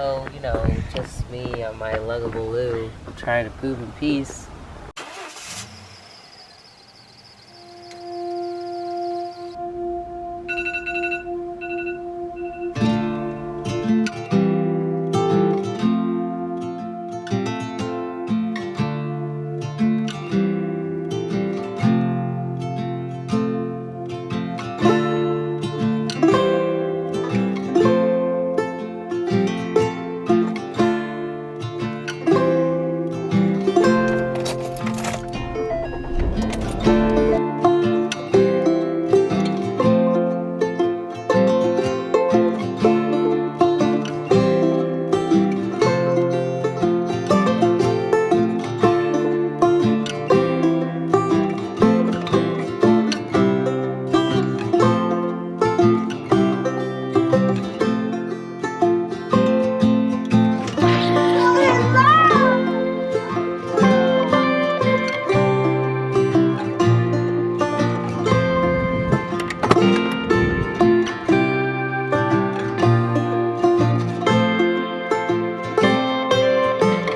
Oh, you know, just me on my luggable loo, trying to poop in peace.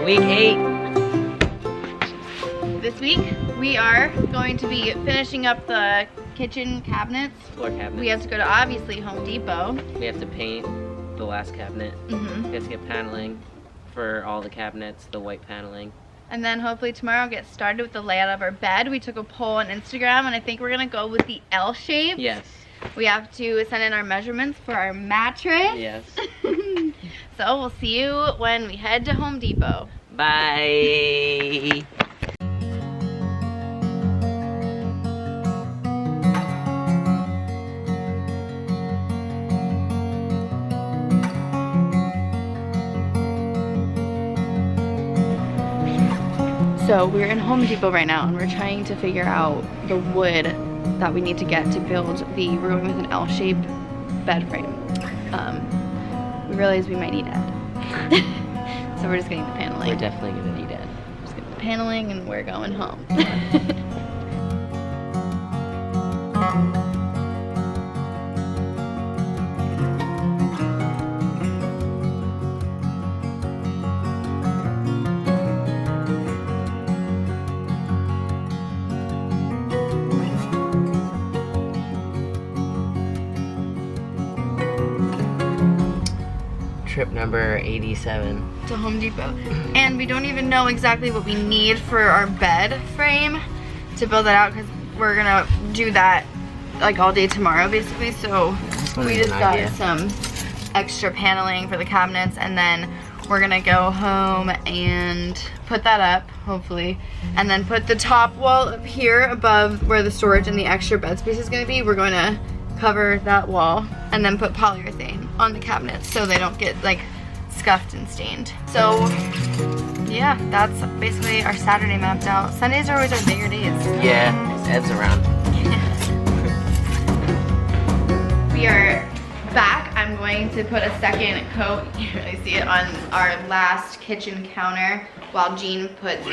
Week 8. This week we are going to be finishing up the kitchen cabinets. Floor cabinets. We have to go to obviously Home Depot. We have to paint the last cabinet. We have to get paneling for all the cabinets, the white paneling. And then hopefully tomorrow get started with the layout of our bed. We took a poll on Instagram and I think we're gonna go with the L shape. Yes. We have to send in our measurements for our mattress. Yes. So we'll see you when we head to Home Depot. Bye. So we're in Home Depot right now and we're trying to figure out the wood that we need to get to build the room with an L-shaped bed frame. We realize we might need it. So we're just getting the paneling. We're definitely gonna need it. Just getting the paneling and we're going home. Trip number 87. To Home Depot. And we don't even know exactly what we need for our bed frame to build that out because we're gonna do that like all day tomorrow basically. So we just got some extra paneling for the cabinets and then we're gonna go home and put that up hopefully and then put the top wall up here above where the storage and the extra bed space is gonna be. We're going to cover that wall and then put polyurethane on the cabinets so they don't get like scuffed and stained. So yeah, that's basically our Saturday mapped out. Sundays are always our bigger days. Yeah, Ed's around. We are back. I'm going to put a second coat, you can't really see it, on our last kitchen counter while Gene puts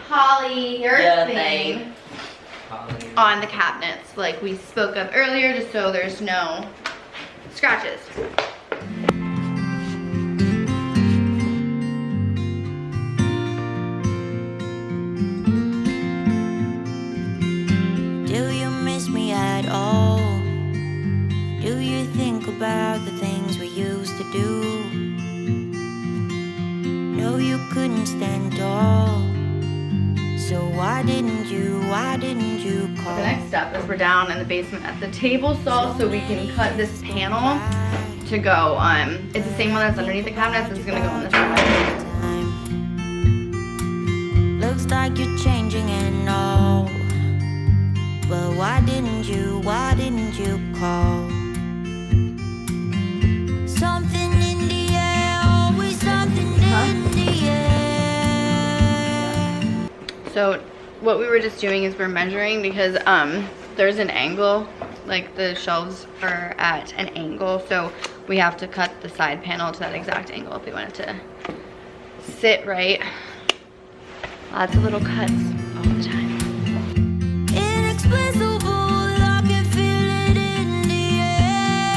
polyurethane on the cabinets like we spoke of earlier, just so there's no scratches. Do you miss me at all? Do you think about the things we used to do? No, you couldn't stand tall. So why didn't you call? The next step is we're down in the basement at the table saw so we can cut this panel to go it's the same one that's underneath the cabinets. It's gonna go on the side. Looks like you're changing and all. But why didn't you call? Something in the air, always something in the air. So what we were just doing is we're measuring because there's an angle, like the shelves are at an angle, so we have to cut the side panel to that exact angle if we want it to sit right. Lots of little cuts all the time. Inexplicable, I can feel it in the air.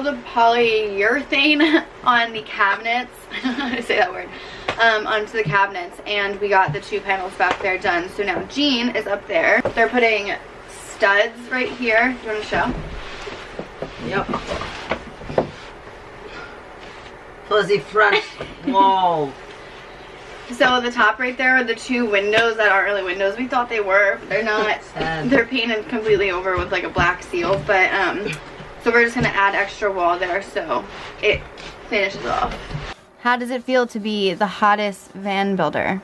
the polyurethane on the cabinets. How do I say that word? Onto the cabinets, and we got the 2 panels back there done. So now Gene is up there. They're putting studs right here. Do you want to show? Yep. Fuzzy front wall. So the top right there are the 2 windows that aren't really windows. We thought they were, but they're not. They're painted completely over with like a black seal, but so we're just gonna add extra wall there so it finishes off. How does it feel to be the hottest van builder?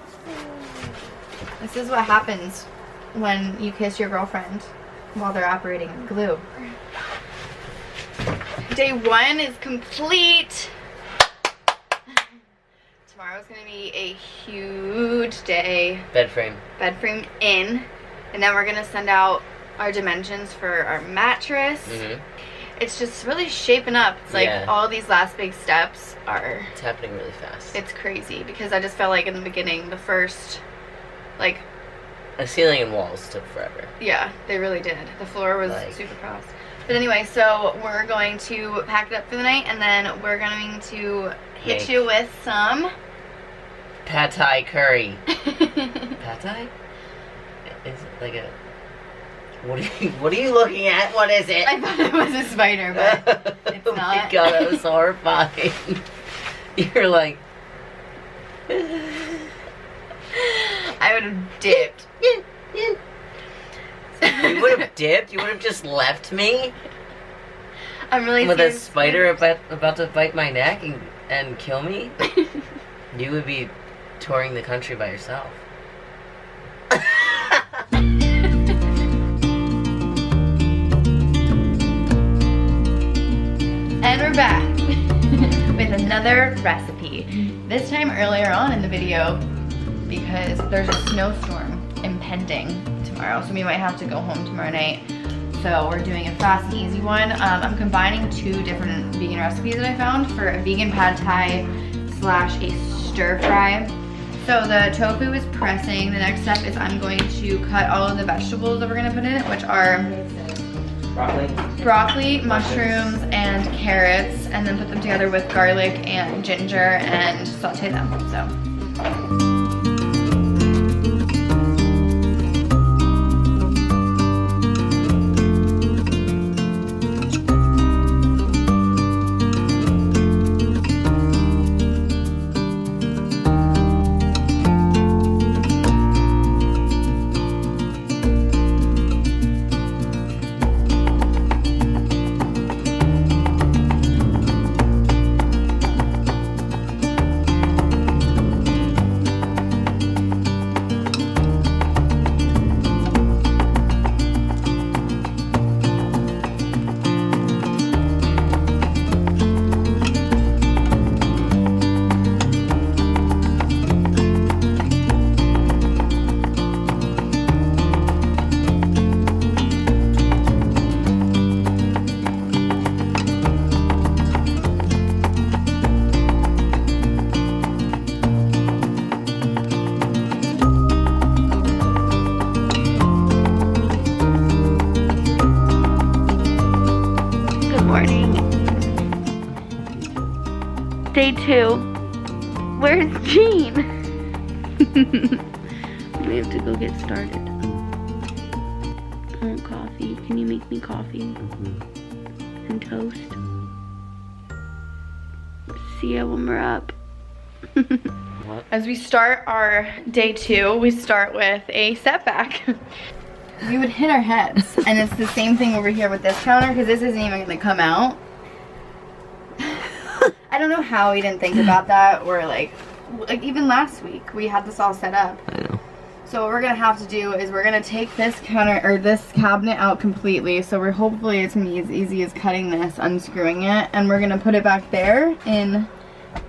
This is what happens when you kiss your girlfriend while they're operating glue. Day 1 is complete. Tomorrow's gonna be a huge day. Bed frame in, and then we're gonna send out our dimensions for our mattress. It's just really shaping up. It's like all these last big steps are... It's happening really fast. It's crazy because I just felt like in the beginning, the first, like... The ceiling and walls took forever. Yeah, they really did. The floor was super cross. But anyway, so we're going to pack it up for the night, and then we're going to hit you with some... Pad Thai curry. Pad Thai? Is it like a... What are you looking at? What is it? I thought it was a spider, but it's oh not. my god, that was horrifying. You're like... I would have dipped. You would have dipped? You would have just left me? I'm really with a spider about to bite my neck and kill me? You would be touring the country by yourself. And we're back with another recipe. This time earlier on in the video because there's a snowstorm impending tomorrow, so we might have to go home tomorrow night. So we're doing a fast and easy one. I'm combining 2 different vegan recipes that I found for a vegan pad thai / a stir fry. So the tofu is pressing. The next step is I'm going to cut all of the vegetables that we're gonna put in it, which are broccoli, mushrooms, and carrots, and then put them together with garlic and ginger and saute them. So. Day 2. Where's Gene? We have to go get started. I want coffee. Can you make me coffee? And toast? See ya when we're up. What? As we start our day 2, we start with a setback. We would hit our heads, and it's the same thing over here with this counter because this isn't even gonna come out. I don't know how we didn't think about that, or like even last week we had this all set up. I know. So what we're gonna have to do is we're gonna take this counter or this cabinet out completely. So we're hopefully it's gonna be as easy as cutting this, unscrewing it, and we're gonna put it back there in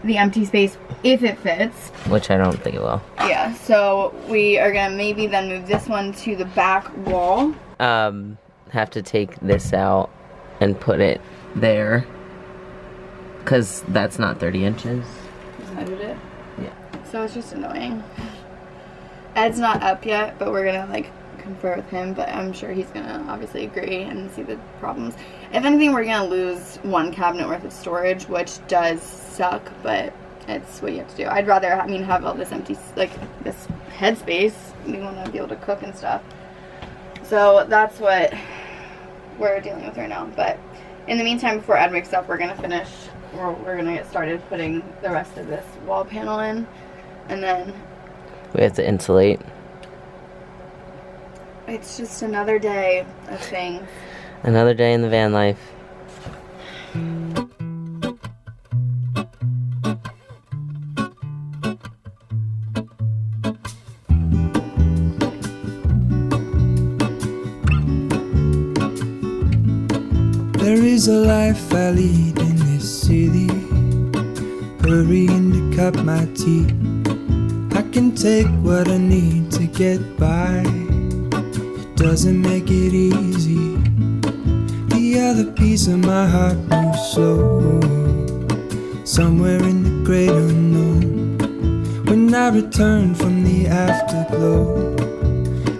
the empty space if it fits. Which I don't think it will. Yeah, so we are gonna maybe then move this one to the back wall. Have to take this out and put it there. Because that's not 30 inches. Is that it? Yeah. So it's just annoying. Ed's not up yet, but we're gonna like confer with him, but I'm sure he's gonna obviously agree and see the problems. If anything, we're gonna lose one cabinet worth of storage, which does suck, but it's what you have to do. I'd rather, I mean, have all this empty, like, this headspace. We want to be able to cook and stuff. So that's what we're dealing with right now. But in the meantime, before Ed wakes up, we're gonna finish, or we're gonna get started putting the rest of this wall panel in, and then we have to insulate. It's just another day of things. Another day in the van life. There is a life I lead in this city, hurrying to cut my teeth. I can take what I need to get by. It doesn't make it easy. The other piece of my heart moves slow, somewhere in the great unknown. When I return from the afterglow,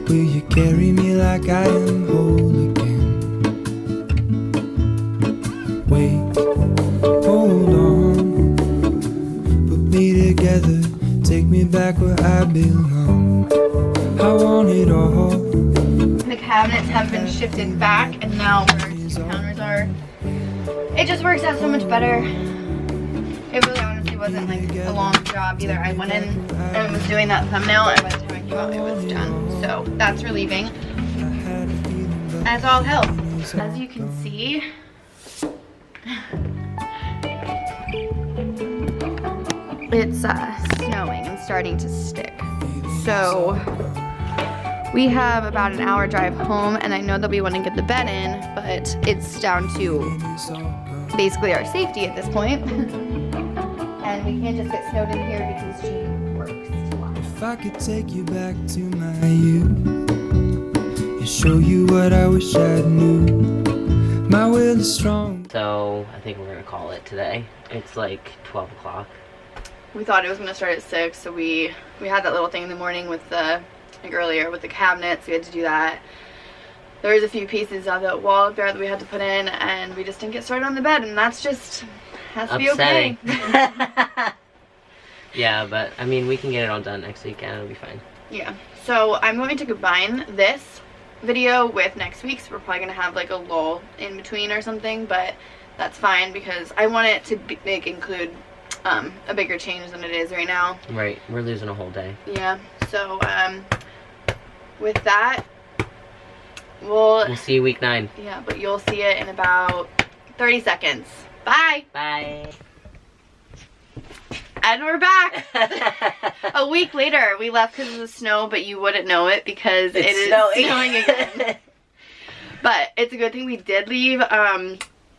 will you carry me like I am whole again? Wait, hold on, put me together, take me back where I belong. I want it all. The cabinets have been shifted back, and now where our two counters are, it just works out so much better. It really honestly wasn't like a long job either. I went in and was doing that thumbnail, and by the time I came out, it was done. So that's relieving, as all helps. As you can see, it's snowing and starting to stick. So we have about an hour drive home, and I know that we want to get the bed in, but it's down to basically our safety at this point. And we can't just get snowed in here because Gene works too long. If I could take you back to my youth and show you what I wish I knew, my will is strong. So I think we're gonna call it today. It's like 12 o'clock. We thought it was gonna start at 6, so we had that little thing in the morning with the, like earlier, with the cabinets. We had to do that. There was a few pieces of the wall up there that we had to put in, and we just didn't get started on the bed, and that's just has to upsetting. be okay. Yeah, but I mean, we can get it all done next week and it'll be fine. Yeah. So I'm going to combine this video with next week's. We're probably gonna have like a lull in between or something, but that's fine because I want it to include a bigger change than it is right now. Right, we're losing a whole day. Yeah. So with that, we'll see you week 9. Yeah, but you'll see it in about 30 seconds. Bye. Bye. And we're back. A week later, we left because of the snow, but you wouldn't know it because it is snowing again. But it's a good thing we did leave.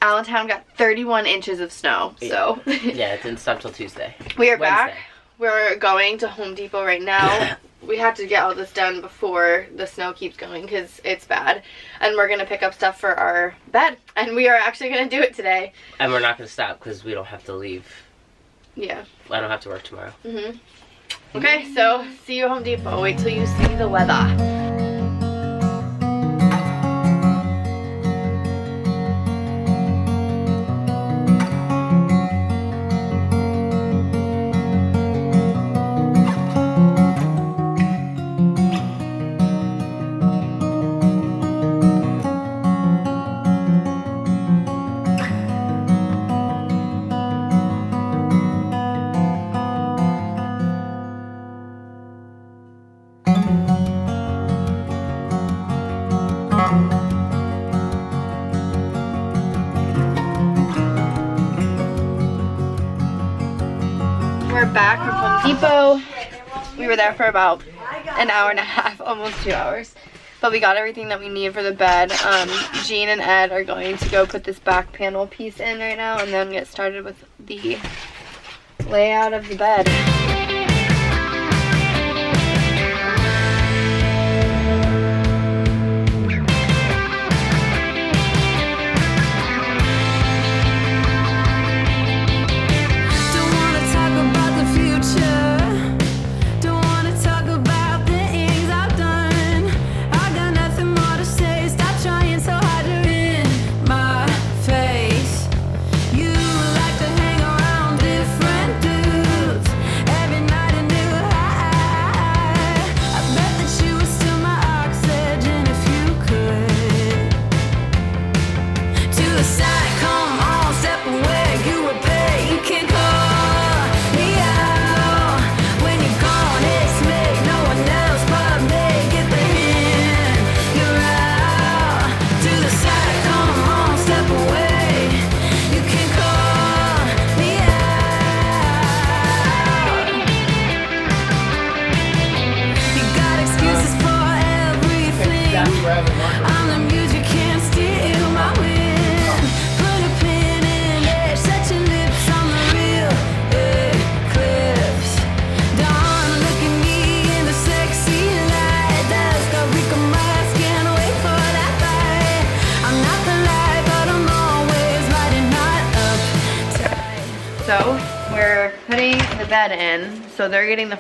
Allentown got 31 inches of snow, so. Yeah, it didn't stop till Tuesday. We are back. We're going to Home Depot right now. We have to get all this done before the snow keeps going because it's bad. And we're going to pick up stuff for our bed. And we are actually going to do it today. And we're not going to stop because we don't have to leave. Yeah. I don't have to work tomorrow. Okay, so see you at Home Depot. Wait till you see the weather. We're back from Home Depot. We were there for about an hour and a half, almost 2 hours. But we got everything that we need for the bed. Gene and Ed are going to go put this back panel piece in right now and then get started with the layout of the bed. Don't wanna talk about the things I've done. I bed in, so they're getting the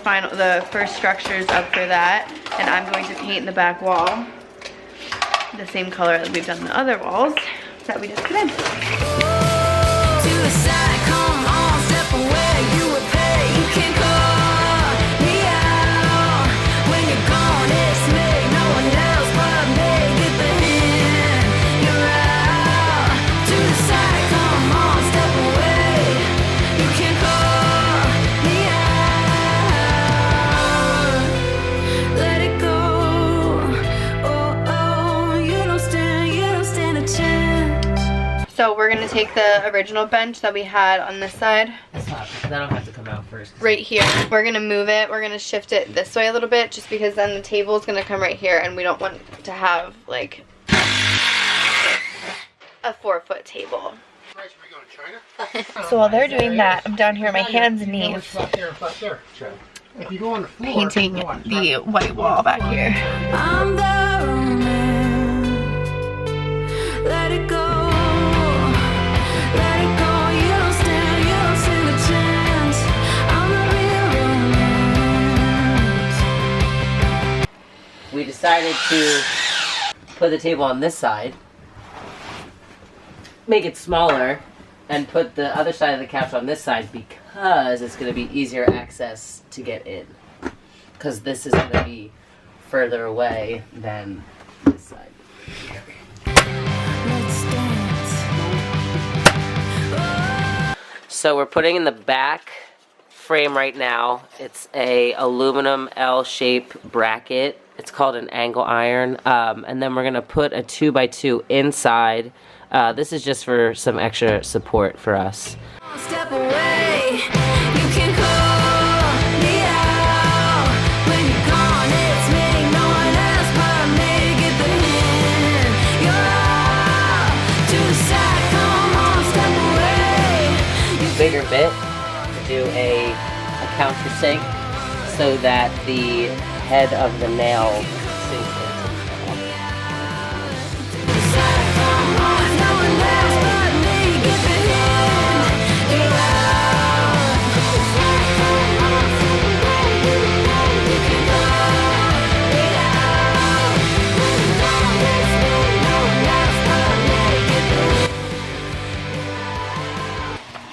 first structures up for that, and I'm going to paint the back wall the same color that we've done the other walls that we just put in. To the side, come on, step away, you would pay, you can call me out. When you're gone, it's me, no one else but me. Get the hint, you're out. To the side, come on, step away, you can call me out. Let it go, oh, oh, you don't stand a chance. So we're gonna take the original bench that we had on this side, That'll have to come out first. right here. We're gonna move it, we're gonna shift it this way a little bit, just because then the table is gonna come right here, and we don't want to have like a 4-foot table. So while they're doing that, I'm down here on my hands and knees painting the white wall back here. I'm the romance. Let it go. Let it go. You don't stand a chance. I'm the real romance. We decided to put the table on this side, make it smaller, and put the other side of the couch on this side because it's going to be easier access to get in. Because this is going to be further away than this side. Let's dance. So we're putting in the back frame right now. It's a aluminum L-shaped bracket. It's called an angle iron. And then we're going to put a 2x2 inside. This is just for some extra support for us. Step away. You can call me out. When you're gone, it's me. No one else but me. Get the hint. You're out. To the side. Come on, step away. Bigger bit to do a countersink so that the head of the nail sinks into the wall. To the side. Come on, no one else but me. Get the hint. You're out. To the side. Come on, step away. You can call me out. When you're gone, it's me. No one else but me. Get the hint.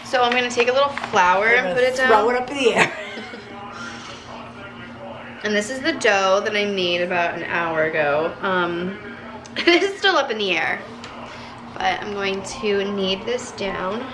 So I'm gonna take a little flour and put it down. Throw it up in the air. And this is the dough that I made about an hour ago. This is still up in the air, but I'm going to knead this down.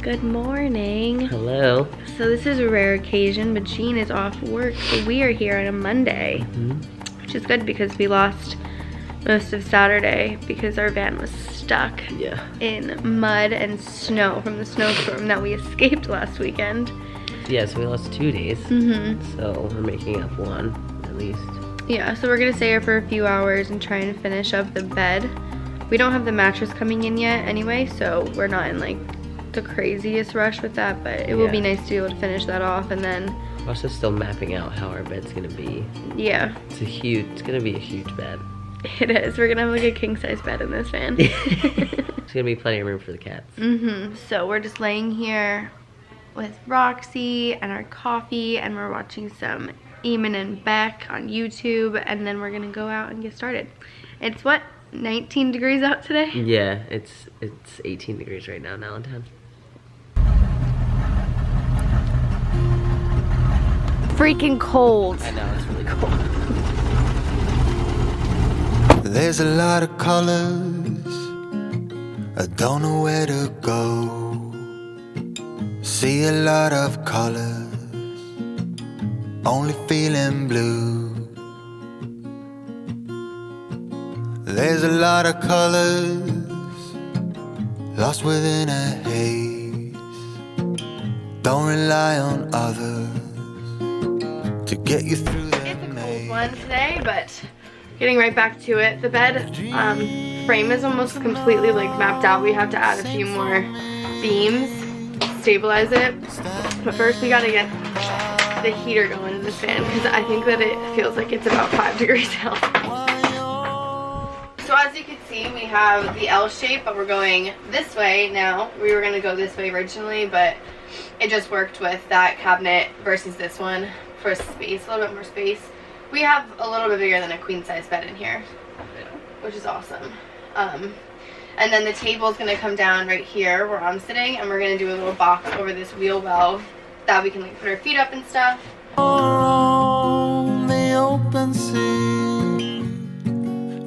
Good morning. Hello. So this is a rare occasion, but Gene is off work, so we are here on a Monday, which is good because we lost most of Saturday because our van was stuck in mud and snow from the snowstorm that we escaped last weekend. Yeah, so we lost 2 days. So we're making up one, at least. Yeah, so we're gonna stay here for a few hours and try and finish up the bed. We don't have the mattress coming in yet anyway, so we're not in like the craziest rush with that, but it will be nice to be able to finish that off, and then We're also still mapping out how our bed's gonna be. Yeah. It's gonna be a huge bed. It is. We're gonna have like a king size bed in this van. There's gonna be plenty of room for the cats. So we're just laying here with Roxy and our coffee, and we're watching some Eamon and Beck on YouTube, and then we're gonna go out and get started. It's what, 19 degrees out today? Yeah, it's 18 degrees right now in Allentown. Freaking cold. I know, it's really cold. There's a lot of colors, I don't know where to go. See a lot of colors, only feeling blue. There's a lot of colors, lost within a haze. Don't rely on others to get you through the It's a cold maze. one today, but getting right back to it. The bed frame is almost completely like mapped out. We have to add a few more beams, stabilize it. But first we gotta get the heater going in this fan because I think that it feels like it's about 5 degrees out. So as you can see, we have the L shape, but we're going this way now. We were gonna go this way originally, but it just worked with that cabinet versus this one for space, a little bit more space. We have a little bit bigger than a queen size bed in here, which is awesome. And then the table is gonna come down right here where I'm sitting, and we're gonna do a little box over this wheel well that we can like put our feet up and stuff. On the open sea,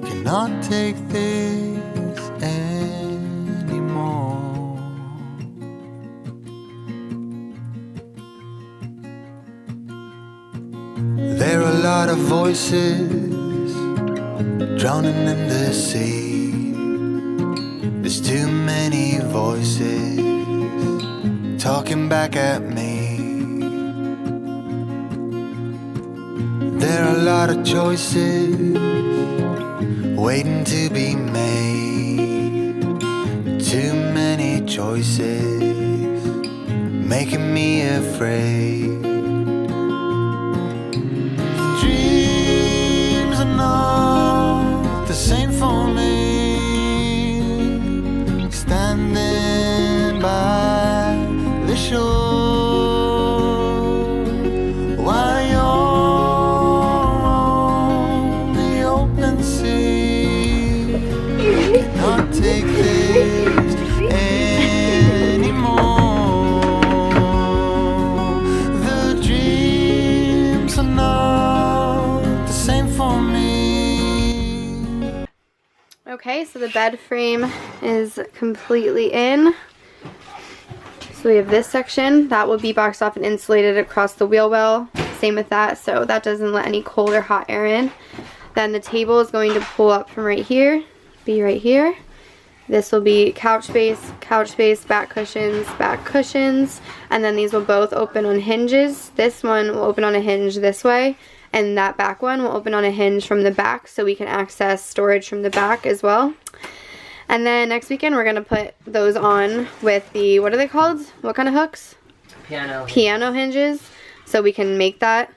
cannot take this anymore. There are a lot of voices drowning in the sea. There's too many voices talking back at me. There are a lot of choices waiting to be made. Too many choices making me afraid. Dreams are not the same for me. Standing by the shore while you're on the open sea. Cannot take this anymore. The dreams are not the same for me. Okay, so the bed frame is completely in. So we have this section that will be boxed off and insulated across the wheel well. Same with that, so that doesn't let any cold or hot air in. Then the table is going to pull up from right here, be right here. This will be couch base, back cushions, and then these will both open on hinges. This one will open on a hinge this way, and that back one will open on a hinge from the back so we can access storage from the back as well. And then next weekend we're gonna put those on with the, what are they called? What kind of hooks? Piano hinges. So we can make that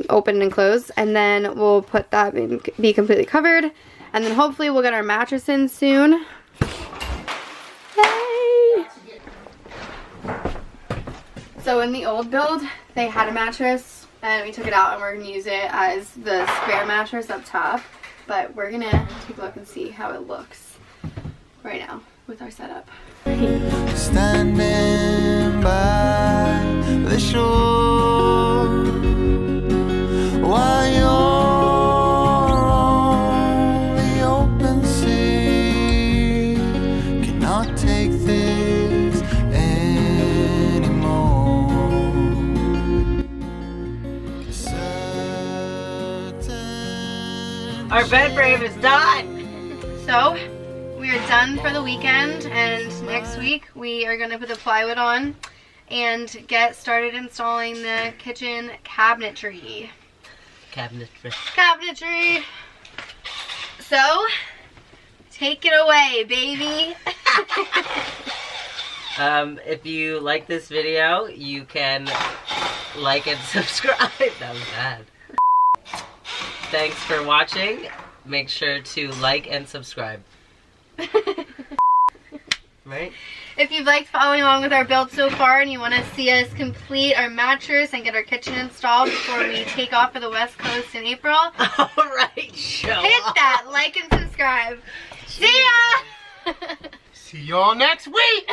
open and close. And then we'll put that in, be completely covered. And then hopefully we'll get our mattress in soon. Yay! So in the old build, they had a mattress and we took it out and we're gonna use it as the spare mattress up top. But we're gonna take a look and see how it looks right now with our setup. Standing by the shore while you're on the open sea. Cannot take this anymore. Our bed frame is done! So we are done for the weekend, and next week we are gonna put the plywood on and get started installing the kitchen cabinetry. Cabinetry. So take it away, baby. If you like this video, you can like and subscribe. That was bad. Thanks for watching. Make sure to like and subscribe. Right? If you've liked following along with our build so far and you want to see us complete our mattress and get our kitchen installed before we take off for the West Coast in April, Alright, show hit that like and subscribe. See ya! See y'all next week.